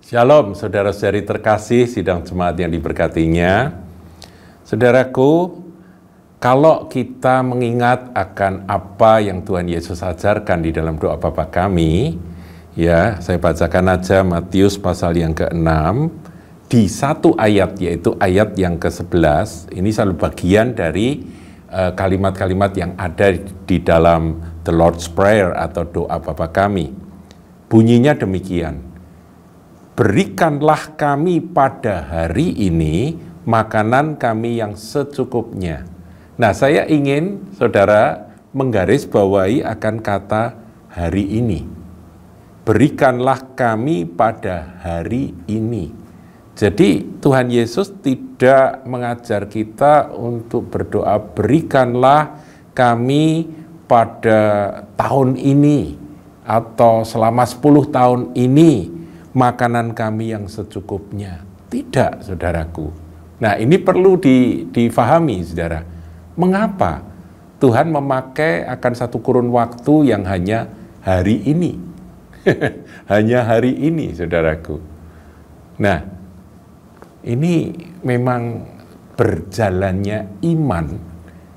Shalom, saudara-saudari terkasih, sidang jemaat yang diberkatinya. Saudaraku, kalau kita mengingat akan apa yang Tuhan Yesus ajarkan di dalam doa Bapa kami, ya, saya bacakan aja Matius pasal yang ke-6, di satu ayat, yaitu ayat yang ke-11, ini selalu bagian dari kalimat-kalimat yang ada di dalam The Lord's Prayer atau doa Bapa kami. Bunyinya demikian. Berikanlah kami pada hari ini makanan kami yang secukupnya. Nah, saya ingin saudara menggarisbawahi akan kata hari ini. Berikanlah kami pada hari ini. Jadi Tuhan Yesus tidak mengajar kita untuk berdoa, berikanlah kami pada tahun ini atau selama 10 tahun ini makanan kami yang secukupnya. Tidak, saudaraku. Nah, ini perlu difahami, saudara. Mengapa Tuhan memakai akan satu kurun waktu yang hanya hari ini? Hanya hari ini, saudaraku. Nah, ini memang berjalannya iman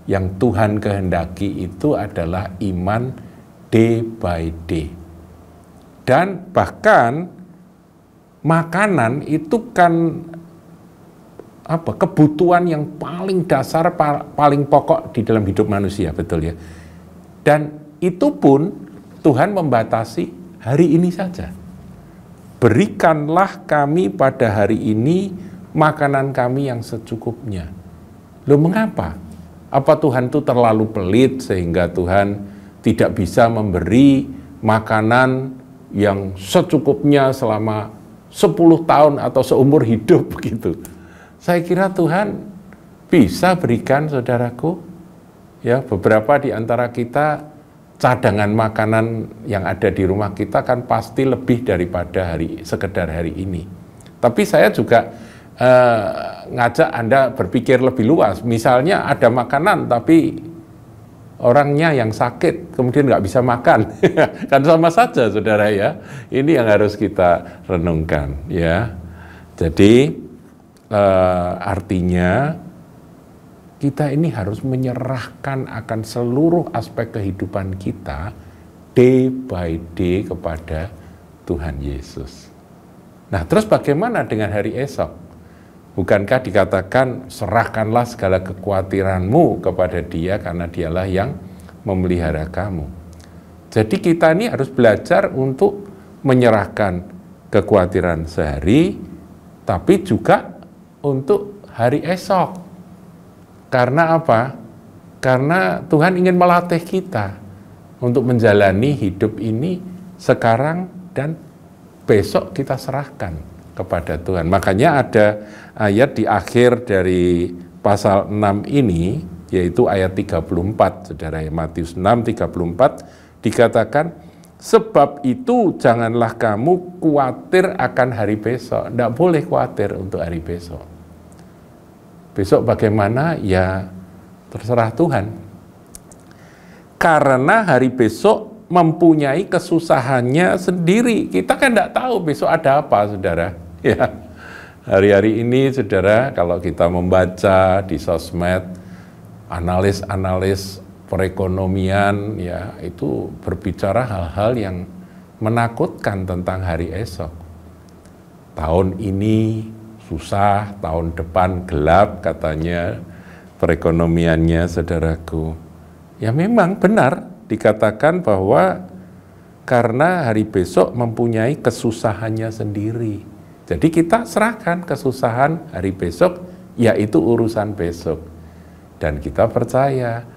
yang Tuhan kehendaki itu adalah iman day by day. Dan bahkan makanan itu kan kebutuhan yang paling dasar, paling pokok di dalam hidup manusia, betul ya. Dan itu pun Tuhan membatasi hari ini saja. Berikanlah kami pada hari ini makanan kami yang secukupnya. Loh, mengapa? Apa Tuhan itu terlalu pelit sehingga Tuhan tidak bisa memberi makanan yang secukupnya selama 10 tahun atau seumur hidup gitu? Saya kira Tuhan bisa berikan, saudaraku. Ya, beberapa di antara kita cadangan makanan yang ada di rumah kita kan pasti lebih daripada sekedar hari ini. Tapi saya juga ngajak Anda berpikir lebih luas. Misalnya ada makanan tapi orangnya yang sakit kemudian nggak bisa makan, kan sama saja, saudara ya. Ini yang harus kita renungkan, ya. Jadi artinya kita ini harus menyerahkan akan seluruh aspek kehidupan kita day by day kepada Tuhan Yesus. Nah, terus bagaimana dengan hari esok? Bukankah dikatakan serahkanlah segala kekhawatiranmu kepada Dia karena Dialah yang memelihara kamu. Jadi kita ini harus belajar untuk menyerahkan kekhawatiran sehari, tapi juga untuk hari esok. Karena apa? Karena Tuhan ingin melatih kita untuk menjalani hidup ini sekarang dan besok kita serahkan kepada Tuhan. Makanya ada ayat di akhir dari pasal 6 ini, yaitu ayat 34, saudara, Matius 6:34, dikatakan, sebab itu janganlah kamu khawatir akan hari besok. Tidak boleh khawatir untuk hari besok. Besok bagaimana? Ya terserah Tuhan. Karena hari besok mempunyai kesusahannya sendiri. Kita kan tidak tahu besok ada apa, saudara. Ya, hari-hari ini, saudara, kalau kita membaca di sosmed, analis perekonomian, ya, itu berbicara hal-hal yang menakutkan tentang hari esok. Tahun ini susah, tahun depan gelap, katanya perekonomiannya, saudaraku. Ya memang benar. Dikatakan bahwa karena hari besok mempunyai kesusahannya sendiri. Jadi kita serahkan kesusahan hari besok, yaitu urusan besok. Dan kita percaya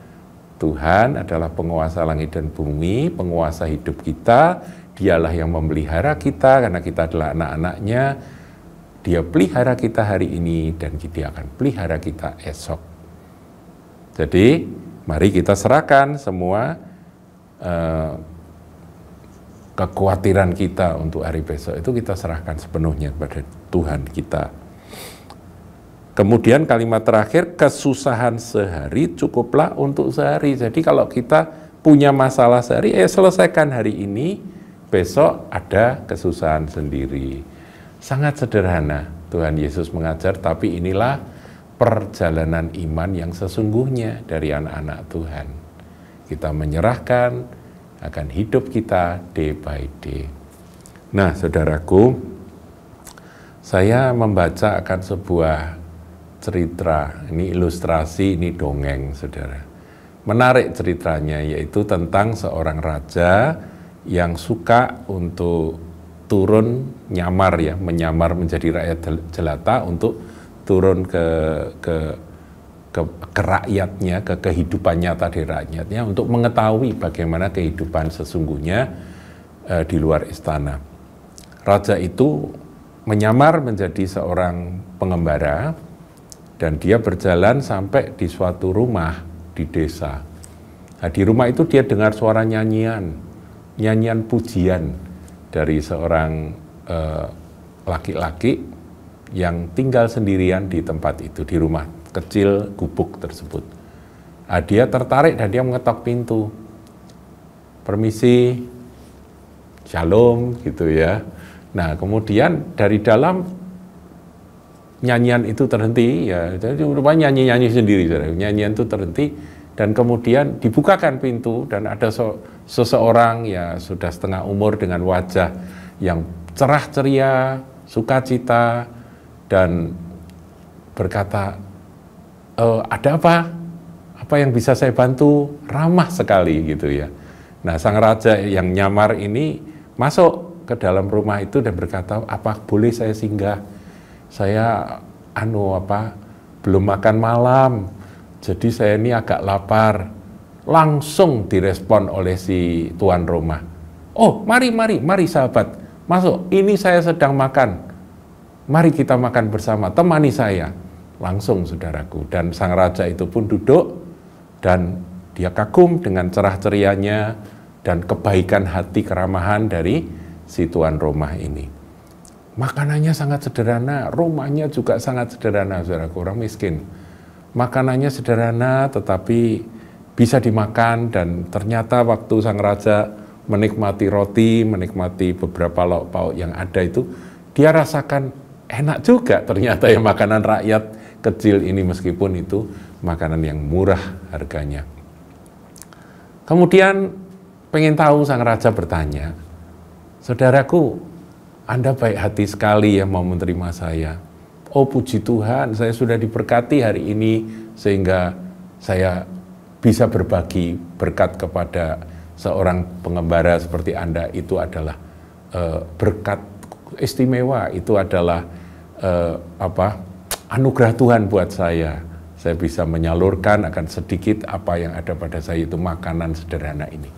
Tuhan adalah penguasa langit dan bumi, penguasa hidup kita. Dialah yang memelihara kita karena kita adalah anak-anaknya. Dia pelihara kita hari ini dan Dia akan pelihara kita esok. Jadi mari kita serahkan semua kekhawatiran kita untuk hari besok itu kita serahkan sepenuhnya kepada Tuhan kita. Kemudian kalimat terakhir, kesusahan sehari cukuplah untuk sehari. Jadi kalau kita punya masalah sehari, selesaikan hari ini, besok ada kesusahan sendiri. Sangat sederhana Tuhan Yesus mengajar, tapi inilah perjalanan iman yang sesungguhnya dari anak-anak Tuhan. Kita menyerahkan akan hidup kita day by day. Nah, saudaraku, saya membaca akan sebuah cerita, ini ilustrasi, ini dongeng, saudara. Menarik ceritanya, yaitu tentang seorang raja yang suka untuk turun nyamar ya, menyamar menjadi rakyat jelata untuk turun ke rakyatnya, ke kehidupan nyata di rakyatnya, untuk mengetahui bagaimana kehidupan sesungguhnya di luar istana. Raja itu menyamar menjadi seorang pengembara dan dia berjalan sampai di suatu rumah di desa. Nah, di rumah itu dia dengar suara nyanyian pujian dari seorang laki-laki yang tinggal sendirian di tempat itu, di rumah kecil gubuk tersebut. Nah, dia tertarik dan dia mengetok pintu. Permisi, shalom gitu ya. Nah, kemudian dari dalam nyanyian itu terhenti, ya, jadi rupanya nyanyi sendiri, nyanyian itu terhenti, dan kemudian dibukakan pintu dan ada seseorang ya sudah setengah umur dengan wajah yang cerah ceria, sukacita, dan berkata, ada apa? Apa yang bisa saya bantu? Ramah sekali gitu ya. Nah, sang raja yang nyamar ini masuk ke dalam rumah itu dan berkata, apa boleh saya singgah? Saya belum makan malam, jadi saya ini agak lapar. Langsung direspon oleh si tuan rumah. Oh, mari sahabat, masuk. Ini saya sedang makan. Mari kita makan bersama, temani saya. Langsung, saudaraku. Dan sang raja itu pun duduk dan dia kagum dengan cerah cerianya dan kebaikan hati, keramahan dari si tuan rumah ini. Makanannya sangat sederhana, rumahnya juga sangat sederhana, saudaraku, orang miskin. Makanannya sederhana tetapi bisa dimakan, dan ternyata waktu sang raja menikmati roti, menikmati beberapa lauk pauk yang ada itu, dia rasakan enak juga ternyata ya makanan rakyat kecil ini, meskipun itu makanan yang murah harganya. Kemudian pengen tahu, sang raja bertanya, saudaraku, Anda baik hati sekali ya mau menerima saya. Oh, puji Tuhan, saya sudah diberkati hari ini sehingga saya bisa berbagi berkat kepada seorang pengembara seperti Anda. Itu adalah berkat istimewa, itu adalah anugerah Tuhan buat saya. Saya bisa menyalurkan akan sedikit apa yang ada pada saya, itu makanan sederhana ini.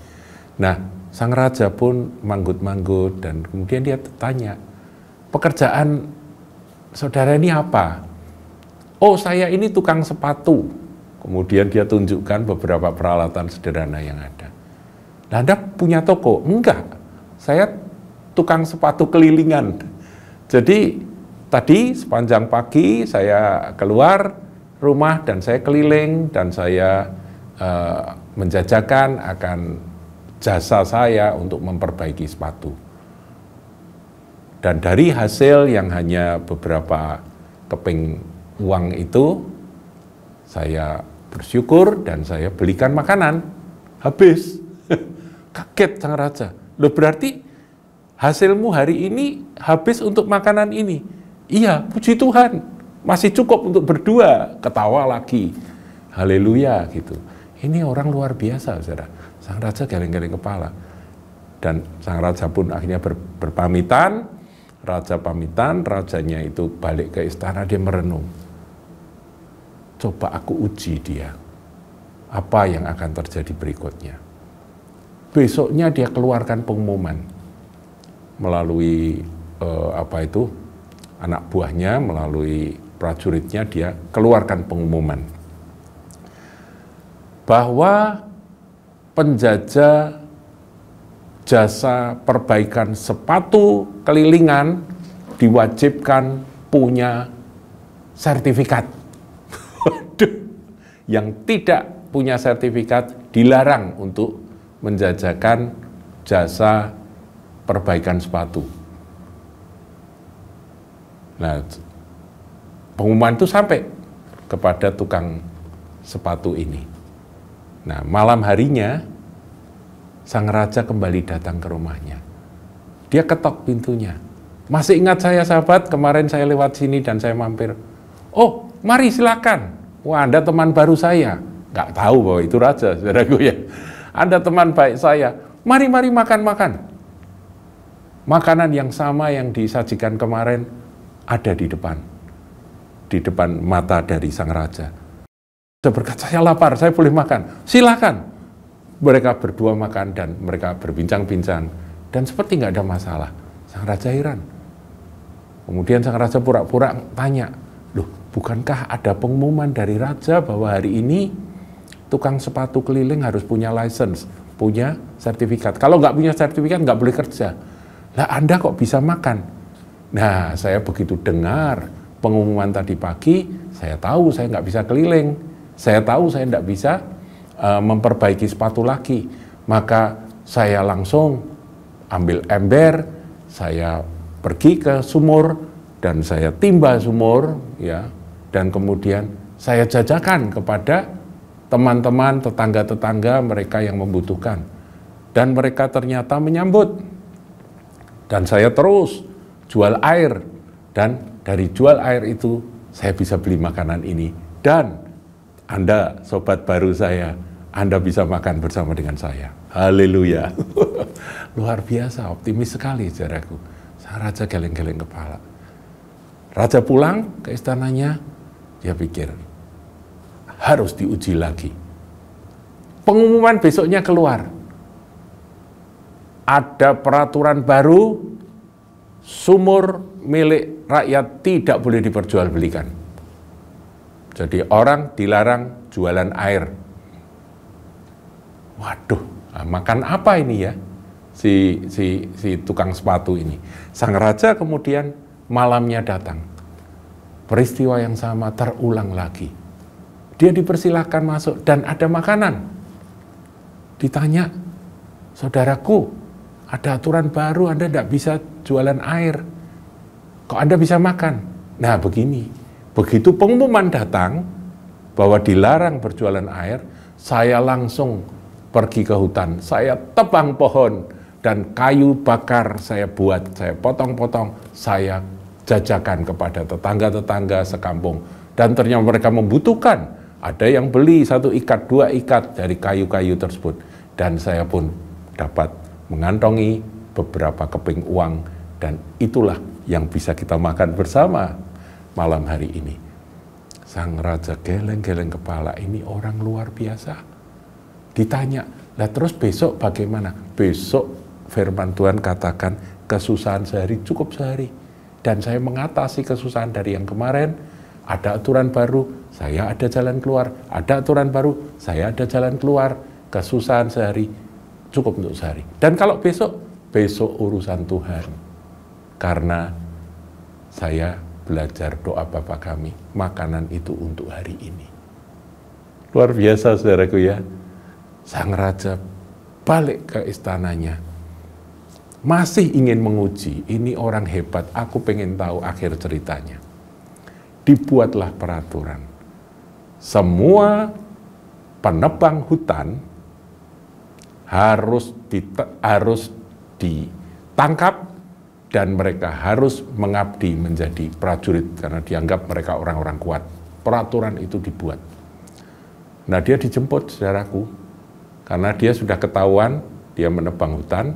Nah, sang raja pun manggut-manggut dan kemudian dia tanya, pekerjaan saudara ini apa? Oh, saya ini tukang sepatu. Kemudian dia tunjukkan beberapa peralatan sederhana yang ada. Nah, Anda punya toko? Enggak, saya tukang sepatu kelilingan. Jadi tadi sepanjang pagi saya keluar rumah dan saya keliling dan saya menjajakan akan jasa saya untuk memperbaiki sepatu. Dan dari hasil yang hanya beberapa keping uang itu, saya bersyukur dan saya belikan makanan. Habis. Kaget sang raja. Loh, berarti hasilmu hari ini habis untuk makanan ini? Iya, puji Tuhan. Masih cukup untuk berdua. Ketawa lagi. Haleluya gitu. Ini orang luar biasa, saudara. Sang raja geleng-geleng kepala. Dan sang raja pun akhirnya berpamitan. Raja pamitan, rajanya itu balik ke istana, dia merenung. Coba aku uji dia. Apa yang akan terjadi berikutnya? Besoknya dia keluarkan pengumuman melalui anak buahnya, melalui prajuritnya, dia keluarkan pengumuman bahwa penjajah jasa perbaikan sepatu kelilingan diwajibkan punya sertifikat. Yang tidak punya sertifikat dilarang untuk menjajakan jasa perbaikan sepatu. Nah, pengumuman itu sampai kepada tukang sepatu ini. Nah, malam harinya sang raja kembali datang ke rumahnya. Dia ketok pintunya. Masih ingat saya sahabat, kemarin saya lewat sini dan saya mampir. Oh, mari silakan. Wah, Anda teman baru saya. Nggak tahu bahwa itu raja, saudaraku ya. Anda teman baik saya. Mari makan-makan. Makanan yang sama yang disajikan kemarin ada di depan mata dari sang raja. Saya berkata, saya lapar, saya boleh makan. Silakan. Mereka berdua makan dan mereka berbincang-bincang. Dan seperti nggak ada masalah. Sang raja heran. Kemudian sang raja pura-pura tanya, loh, bukankah ada pengumuman dari raja bahwa hari ini tukang sepatu keliling harus punya license, punya sertifikat. Kalau nggak punya sertifikat nggak boleh kerja. Lah Anda kok bisa makan? Nah, saya begitu dengar pengumuman tadi pagi, saya tahu saya nggak bisa keliling. Saya tahu saya nggak bisa memperbaiki sepatu lagi. Maka saya langsung ambil ember, saya pergi ke sumur, dan saya timba sumur, ya, dan kemudian saya jajakan kepada teman-teman, tetangga-tetangga mereka yang membutuhkan. Dan mereka ternyata menyambut. Dan saya terus jual air. Dan dari jual air itu, saya bisa beli makanan ini. Dan Anda, sobat baru saya, Anda bisa makan bersama dengan saya. Haleluya. Luar biasa, optimis sekali, saudaraku. Sang raja geleng-geleng kepala. Raja pulang ke istananya, dia pikir, harus diuji lagi. Pengumuman besoknya keluar. Ada peraturan baru, sumur milik rakyat tidak boleh diperjualbelikan. Jadi orang dilarang jualan air. Waduh, makan apa ini ya? Si tukang sepatu ini. Sang raja kemudian malamnya datang. Peristiwa yang sama terulang lagi. Dia dipersilahkan masuk dan ada makanan. Ditanya, saudaraku, ada aturan baru, Anda tidak bisa jualan air. Kok Anda bisa makan? Nah begini, begitu pengumuman datang bahwa dilarang berjualan air, saya langsung pergi ke hutan, saya tebang pohon, dan kayu bakar saya buat, saya potong-potong, saya jajakan kepada tetangga-tetangga sekampung. Dan ternyata mereka membutuhkan, ada yang beli 1 ikat, 2 ikat dari kayu-kayu tersebut. Dan saya pun dapat mengantongi beberapa keping uang, dan itulah yang bisa kita makan bersama malam hari ini. Sang raja geleng-geleng kepala, ini orang luar biasa. Ditanya, lah terus besok bagaimana? Besok firman Tuhan katakan kesusahan sehari cukup sehari. Dan saya mengatasi kesusahan dari yang kemarin, ada aturan baru, saya ada jalan keluar. Ada aturan baru, saya ada jalan keluar. Kesusahan sehari cukup untuk sehari. Dan kalau besok urusan Tuhan. Karena saya belajar doa Bapa kami, makanan itu untuk hari ini. Luar biasa, saudaraku ya. Sang raja balik ke istananya. Masih ingin menguji, ini orang hebat, aku pengen tahu akhir ceritanya. Dibuatlah peraturan. Semua penebang hutan harus ditangkap dan mereka harus mengabdi menjadi prajurit karena dianggap mereka orang-orang kuat. Peraturan itu dibuat. Nah, dia dijemput, saudaraku, karena dia sudah ketahuan dia menebang hutan,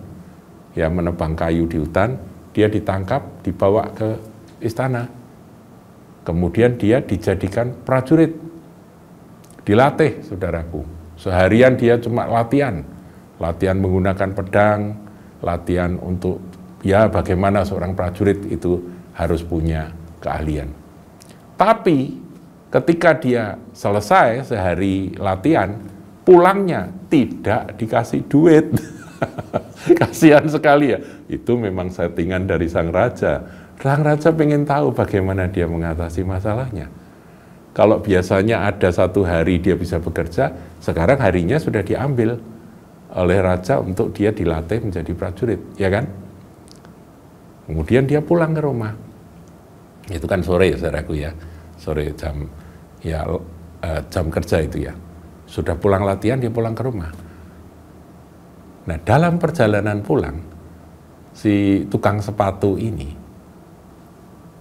ya menebang kayu di hutan, dia ditangkap, dibawa ke istana. Kemudian dia dijadikan prajurit. Dilatih, saudaraku. Seharian dia cuma latihan menggunakan pedang, latihan untuk ya bagaimana seorang prajurit itu harus punya keahlian. Tapi ketika dia selesai sehari latihan, pulangnya tidak dikasih duit. Kasihan sekali ya. Itu memang settingan dari sang raja. Sang raja pengen tahu bagaimana dia mengatasi masalahnya. Kalau biasanya ada 1 hari dia bisa bekerja, sekarang harinya sudah diambil oleh raja untuk dia dilatih menjadi prajurit, ya kan? Kemudian dia pulang ke rumah. Itu kan sore saudaraku ya, sore jam jam kerja itu ya. Sudah pulang latihan dia pulang ke rumah. Nah dalam perjalanan pulang si tukang sepatu ini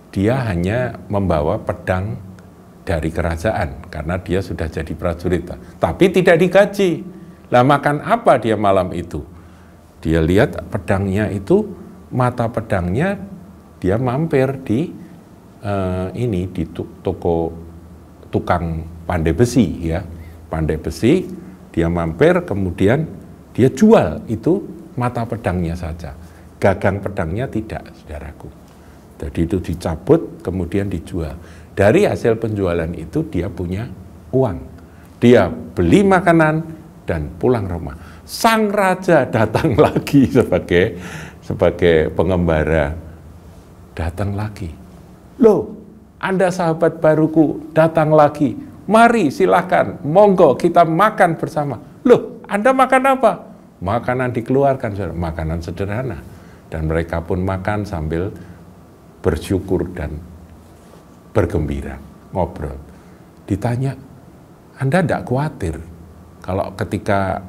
dia hanya membawa pedang dari kerajaan karena dia sudah jadi prajurit, tapi tidak digaji. Lah makan apa dia malam itu? Dia lihat pedangnya itu, mata pedangnya dia mampir di di toko tukang pandai besi ya, pandai besi dia mampir, kemudian dia jual itu mata pedangnya saja, gagang pedangnya tidak, saudaraku. Jadi itu dicabut kemudian dijual. Dari hasil penjualan itu dia punya uang, dia beli makanan dan pulang rumah. Sang raja datang lagi sebagai pengembara, datang lagi. Loh, Anda sahabat baruku datang lagi. Mari silahkan, monggo kita makan bersama. Loh, Anda makan apa? Makanan dikeluarkan, makanan sederhana. Dan mereka pun makan sambil bersyukur dan bergembira, ngobrol. Ditanya, Anda tidak khawatir kalau ketika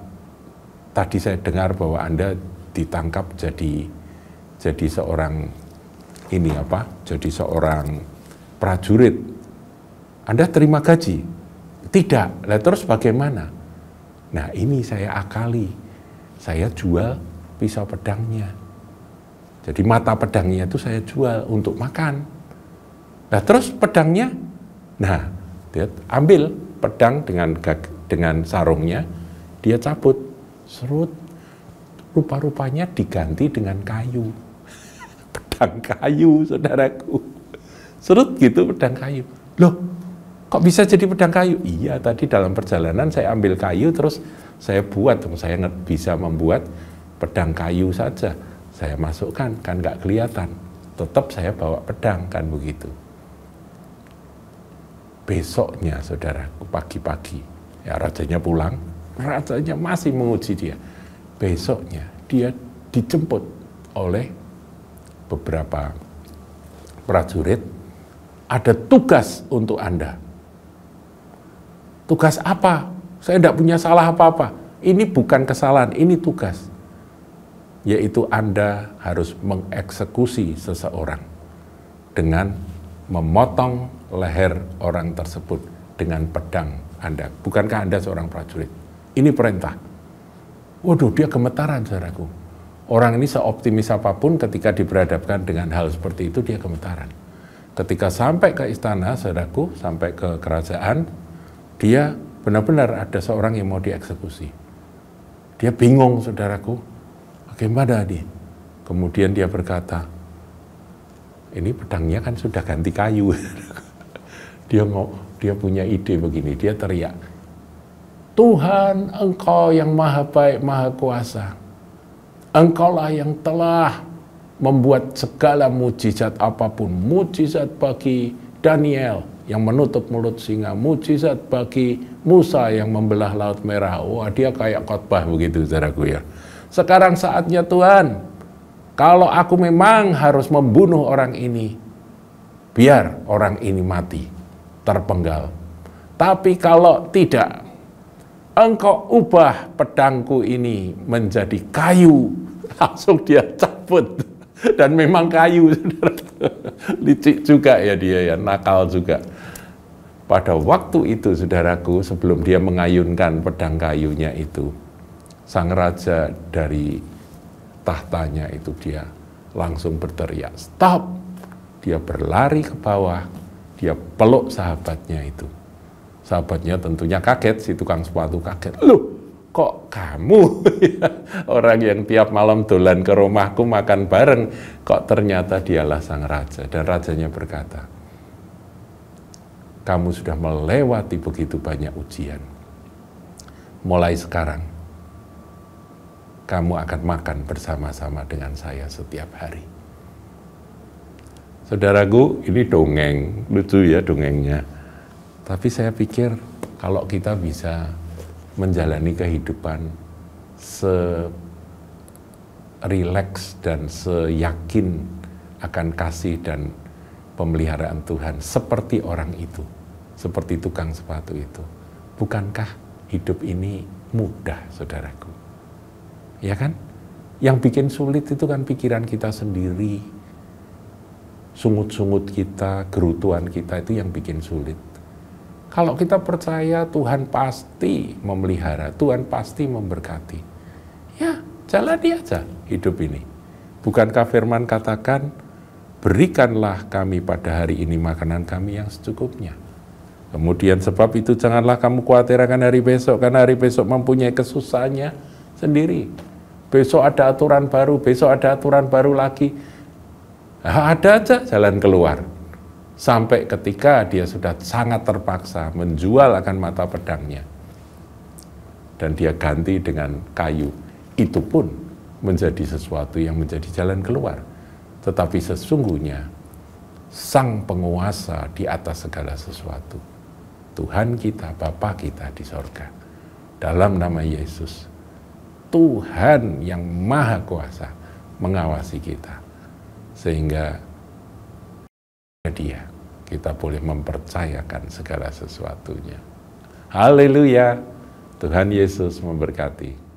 tadi saya dengar bahwa Anda ditangkap jadi seorang jadi seorang prajurit, Anda terima gaji? Tidak. Lah terus bagaimana? Nah ini saya akali, saya jual pisau pedangnya. Jadi mata pedangnya itu saya jual untuk makan. Nah terus pedangnya, nah dia ambil pedang dengan sarungnya, dia cabut, serut, rupa-rupanya diganti dengan kayu. Pedang kayu, saudaraku. Serut gitu pedang kayu. Loh, kok bisa jadi pedang kayu? Iya, tadi dalam perjalanan saya ambil kayu, terus saya buat, saya bisa membuat pedang kayu saja. Saya masukkan, kan nggak kelihatan. Tetap saya bawa pedang, kan begitu. Besoknya, saudaraku, pagi-pagi, ya rajanya pulang, rajanya masih menguji dia. Besoknya, dia dijemput oleh beberapa prajurit, ada tugas untuk Anda. Tugas apa? Saya tidak punya salah apa-apa. Ini bukan kesalahan, ini tugas. Yaitu Anda harus mengeksekusi seseorang dengan memotong leher orang tersebut dengan pedang Anda. Bukankah Anda seorang prajurit? Ini perintah. Waduh, dia gemetaran, saudaraku. Orang ini seoptimis apapun ketika diberhadapkan dengan hal seperti itu, dia gemetaran. Ketika sampai ke istana, saudaraku, sampai ke kerajaan, dia benar-benar ada seorang yang mau dieksekusi. Dia bingung, saudaraku, bagaimana nih? Kemudian dia berkata, ini pedangnya kan sudah ganti kayu. Dia punya ide begini, dia teriak, Tuhan, Engkau yang maha baik, maha kuasa. Engkaulah yang telah membuat segala mujizat apapun, mujizat bagi Daniel yang menutup mulut singa, mujizat bagi Musa yang membelah laut merah. Wah, dia kayak khotbah begitu, saudaraku ya. Sekarang saatnya Tuhan, kalau aku memang harus membunuh orang ini, biar orang ini mati, terpenggal. Tapi kalau tidak, Engkau ubah pedangku ini menjadi kayu. Langsung dia cabut. Dan memang kayu, saudara. Licik juga ya dia ya, nakal juga. Pada waktu itu, saudaraku, sebelum dia mengayunkan pedang kayunya itu, sang raja dari tahtanya itu dia langsung berteriak, stop! Dia berlari ke bawah, dia peluk sahabatnya itu. Sahabatnya tentunya kaget, si tukang sepatu kaget. Loh, kok kamu? Orang yang tiap malam dolan ke rumahku makan bareng, kok ternyata dialah sang raja. Dan rajanya berkata, kamu sudah melewati begitu banyak ujian. Mulai sekarang, kamu akan makan bersama-sama dengan saya setiap hari. Saudaraku, ini dongeng, lucu ya dongengnya. Tapi saya pikir kalau kita bisa menjalani kehidupan serileks dan seyakin akan kasih dan pemeliharaan Tuhan seperti orang itu, seperti tukang sepatu itu. Bukankah hidup ini mudah, saudaraku? Ya kan? Yang bikin sulit itu kan pikiran kita sendiri, sungut-sungut kita, gerutuan kita itu yang bikin sulit. Kalau kita percaya Tuhan pasti memelihara, Tuhan pasti memberkati, ya jalani aja hidup ini. Bukankah firman katakan, berikanlah kami pada hari ini makanan kami yang secukupnya. Kemudian sebab itu janganlah kamu khawatir akan hari besok, karena hari besok mempunyai kesusahannya sendiri. Besok ada aturan baru, besok ada aturan baru lagi. Ada aja jalan keluar. Sampai ketika dia sudah sangat terpaksa menjual akan mata pedangnya. Dan dia ganti dengan kayu. Itu pun menjadi sesuatu yang menjadi jalan keluar. Tetapi sesungguhnya Sang Penguasa di atas segala sesuatu, Tuhan kita, Bapa kita di sorga, dalam nama Yesus, Tuhan yang Maha Kuasa mengawasi kita, sehingga Dia kita boleh mempercayakan segala sesuatunya. Haleluya, Tuhan Yesus memberkati.